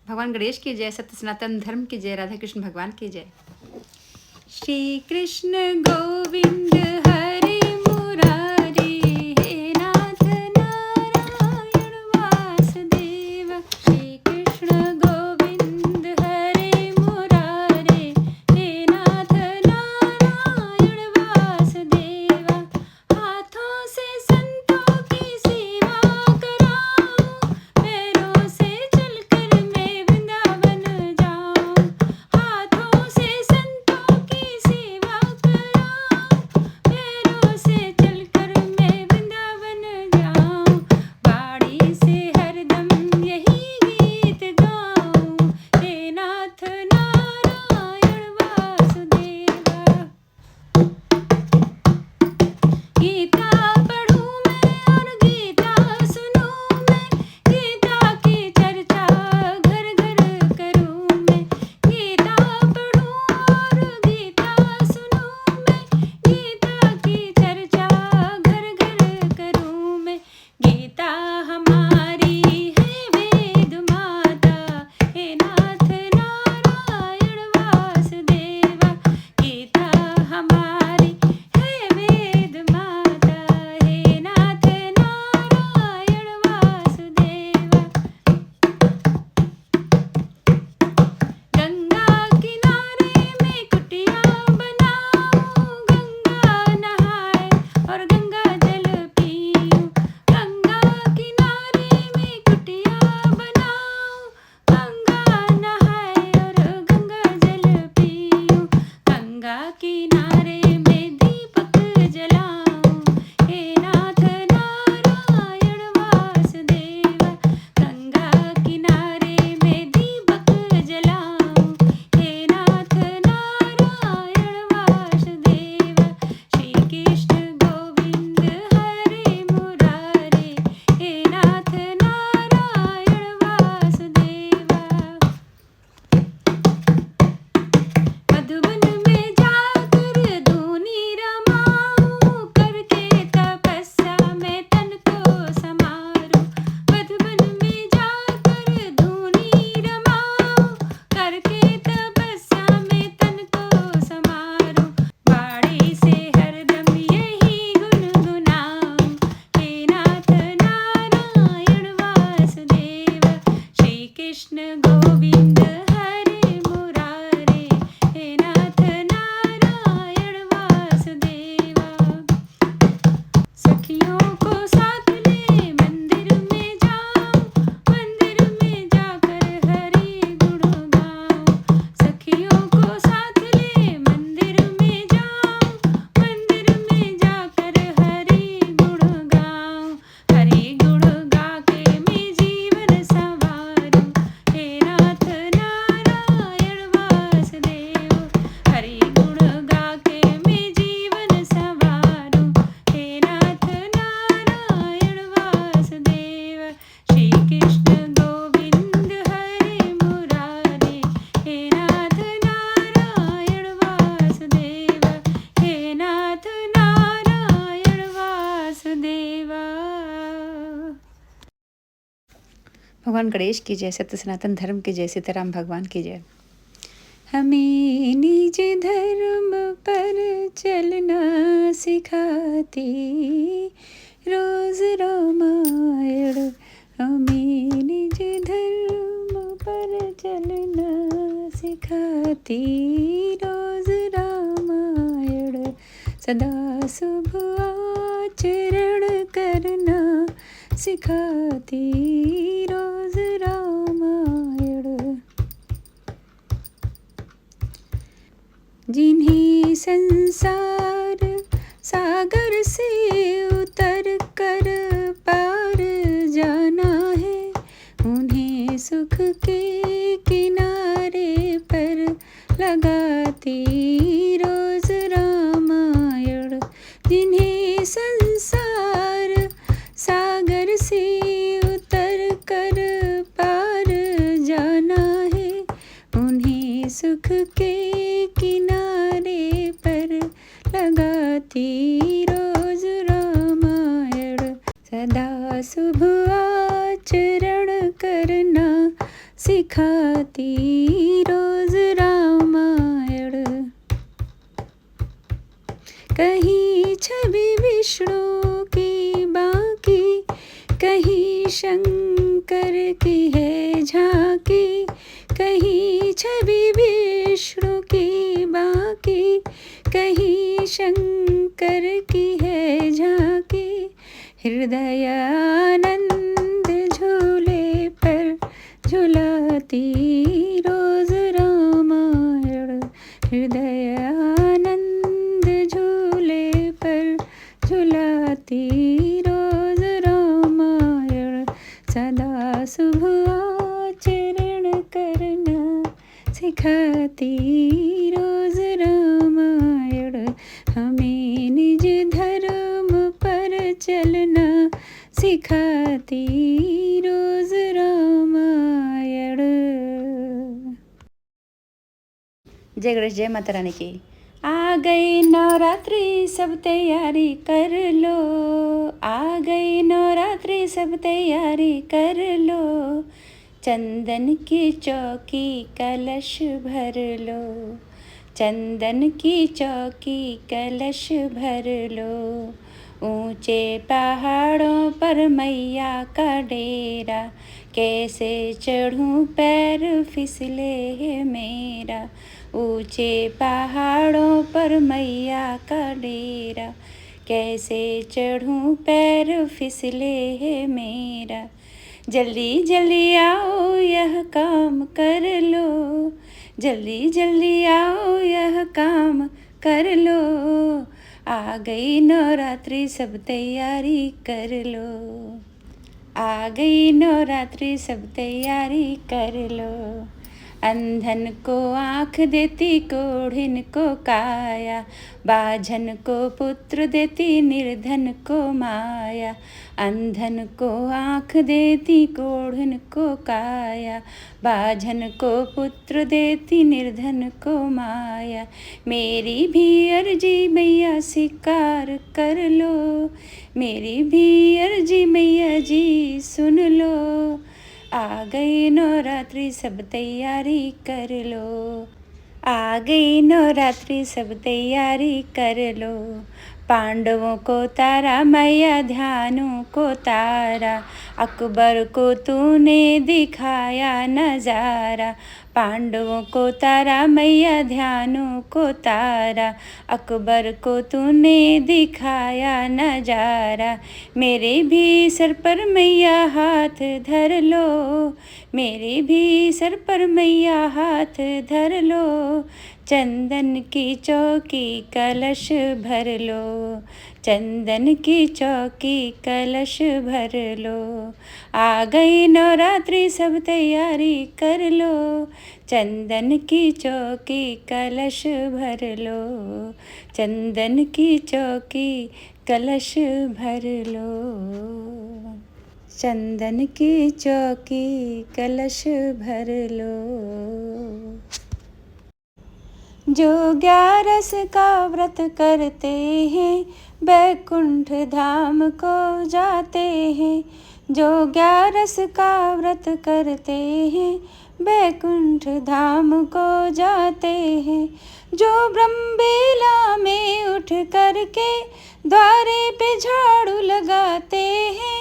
भगवान गणेश की जय, सत्य सनातन धर्म की जय, राधा कृष्ण भगवान की जय। श्री कृष्ण गोविंद हरे मुरारी, हे नाथ नारायण वासुदेव। श्री कृष्ण गोविंद हरे मुरारी, हे नाथ नारायण वासुदेव। हाथों से संतों की सेवा कराऊं, पैरों से चलकर मैं वृंदावन जाऊं। हाथों से संतों की सेवा कराऊं, पैरों से चलकर मैं वृंदावन जाऊं। बाड़ी से हरदम यही गीत गाऊं, हे नाथ नारायण वासुदेवा। गीता पढ़ूं मैं और गीता सुनूं मैं, गीता की चर्चा घर घर करूं मैं। गीता पढ़ूं और गीता सुनूं मैं, गीता की चर्चा घर घर करूं मैं। गीता हमारी है वेद माता, हे नाथ नारायण वासुदेवा। गीता हमारी है वेद माता, हे नाथ नारायण वासुदेवा। गंगा किनारे में कुटिया बनाऊं, गंगा नहाए और गंगा जल पीऊं। गंगा किनारे में कुटिया बनाऊं, गंगा नहाए और गंगा जल पीऊं। गंगा किनारे में दीपक जलाऊं, हे नाथ नारायण वासुदेवा। गंगा किनारे में दीपक जलाऊं, हे नाथ नारायण वासुदेवा। श्री कृष्ण गोविंद हरे मुरारी, हे नाथ नारायण वासुदेवा। मधुबन में जाकर धूनी रमाऊं, करके तपस्या में तन को समारूं। मधुबन में जाकर धूनी रमाऊं, करके तपस्या में तन को समारूं। बाड़ी से हरदम यही गुनगुनाऊं, हे नाथ नारायण वासुदेवा। श्री कृष्ण गोविंद हरे मुरारी, हे नाथ नारायण वासुदेवा। सखियों को साथ ले मंदिर में जाऊं, मंदिर में जाकर हरि गुण गाऊं। सखियों को साथ ले मंदिर में जाऊं, मंदिर में जाकर हरि गुण गाऊं। हरि गुण गा के मैं जीवन संवारूं, हे नाथ नारायण वासुदेव। हरि गुण गा के मैं जीवन संवारूं, हे नाथ नारायण वासुदेव। श्री कृष्ण गोविंद हरे मुरारी, हे नाथ नारायण वासुदेव, हे नाथ नारायण वासुदेवा। भगवान गणेश की जय, सत्य सनातन धर्म की जय, सीताराम भगवान की जय। हमें निज धर्म पर चलना सिखाती रोज रामायण। हमें निज धर्म पर चलना सिखाती रोज रामायण। सदा शुभ आचरण करना सिखाती रोज रामायण। जिन्हें संसार सागर से उतर कर पार जाना है, उन्हें सुख के किनारे पर लगाती रोज रामायण। जिन्हें संसार सागर से उतर कर पार जाना है, उन्हें सुख के किनारे पर लगाती रोज रामायण। सदा शुभ आचरण करना सिखाती सिखाती रोज रामायण। कहीं छवि विष्णु की बाकी, कहीं शंकर की है झांकी। कहीं छवि विष्णु की बाकी, कहीं शंकर की है झांकी। हृदय आनंद झूले पर झुलाती रोज रामायण। हृदय आनंद झूले पर झुलाती रोज रामायण। सदा शुभ आचरण करना सिखाती रोज रामायण। हमें निज धर्म पर चलना सिखाती रोज रामायण। जय गणेश, जय माता रानी की। आ गई नवरात्रि सब तैयारी कर लो, आ गई नवरात्रि सब तैयारी कर लो। चंदन की चौकी कलश भर लो, चंदन की चौकी कलश भर लो। ऊंचे पहाड़ों पर मैया का डेरा, कैसे चढ़ूं पैर फिसले है मेरा। ऊंचे पहाड़ों पर मैया का डेरा, कैसे चढ़ूं पैर फिसले है मेरा। जल्दी जल्दी आओ यह काम कर लो, जल्दी जल्दी आओ यह काम कर लो। आ गई नवरात्रि सब तैयारी कर लो, आ गई नवरात्रि सब तैयारी कर लो। अंधन को आँख देती, कोढ़िन को काया, बाझन को पुत्र देती, निर्धन को माया। अंधन को आँख देती, कोढ़िन को काया, बाझन को पुत्र देती, निर्धन को माया। मेरी भी अर्जी मैया स्वीकार कर लो, मेरी भी अर्जी मैया जी सुन लो। आ गई नवरात्रि सब तैयारी कर लो, आ गई नवरात्रि सब तैयारी कर लो। पांडवों को तारा मैया, ध्यानों को तारा, अकबर को तूने दिखाया नजारा। पांडवों को तारा मैया, ध्यानों को तारा, अकबर को तूने दिखाया नजारा। मेरे भी सर पर मैया हाथ धर लो, मेरे भी सर पर मैया हाथ धर लो। चंदन की चौकी कलश भर लो, चंदन की चौकी कलश भर लो। आ गई नवरात्रि सब तैयारी कर लो, चंदन की चौकी कलश भर लो, चंदन की चौकी कलश भर लो। चंदन की चौकी कलश भर लो। जो 11 का व्रत करते हैं, बैकुंठ धाम को जाते हैं। जो 11 का व्रत करते हैं, बैकुंठ धाम को जाते हैं। जो ब्रह्मबेला में उठ करके द्वारे पे झाड़ू लगाते हैं,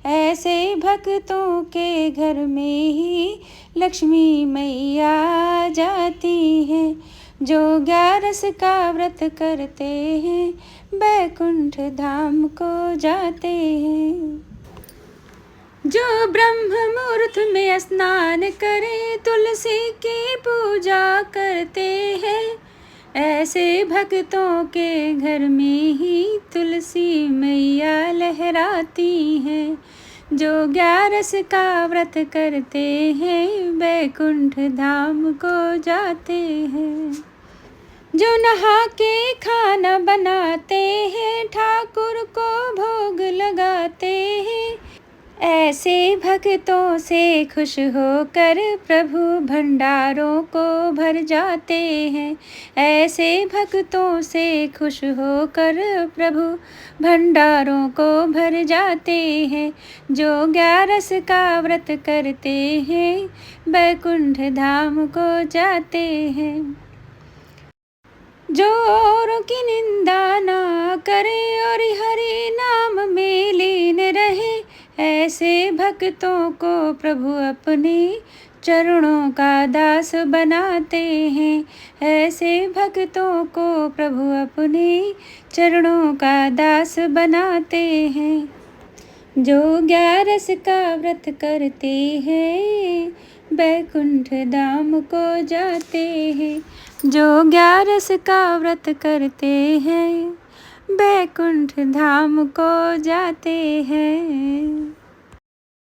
ऐसे भक्तों के घर में ही लक्ष्मी मैया जाती हैं। जो 11 का व्रत करते हैं, बैकुंठ धाम को जाते हैं। जो ब्रह्म मुहूर्त में स्नान करे, तुलसी की पूजा करते हैं, ऐसे भक्तों के घर में ही तुलसी मैया लहराती हैं। जो 11 का व्रत करते हैं, बैकुंठ धाम को जाते हैं। जो नहा के खाना बनाते हैं, ठाकुर को भोग लगाते हैं, ऐसे भक्तों से खुश होकर प्रभु भंडारों को भर जाते हैं। ऐसे भक्तों से खुश होकर प्रभु भंडारों को भर जाते हैं। जो 11 का व्रत करते हैं वैकुंठ धाम को जाते हैं। जो औरों की निंदा ना करे और हरि नाम में लीन रहे, ऐसे भक्तों को प्रभु अपने चरणों का दास बनाते हैं। ऐसे भक्तों को प्रभु अपने चरणों का दास बनाते हैं। जो 11 का व्रत करते हैं वैकुंठ धाम को जाते हैं। जो 11 का व्रत करते हैं वैकुंठ धाम को जाते हैं।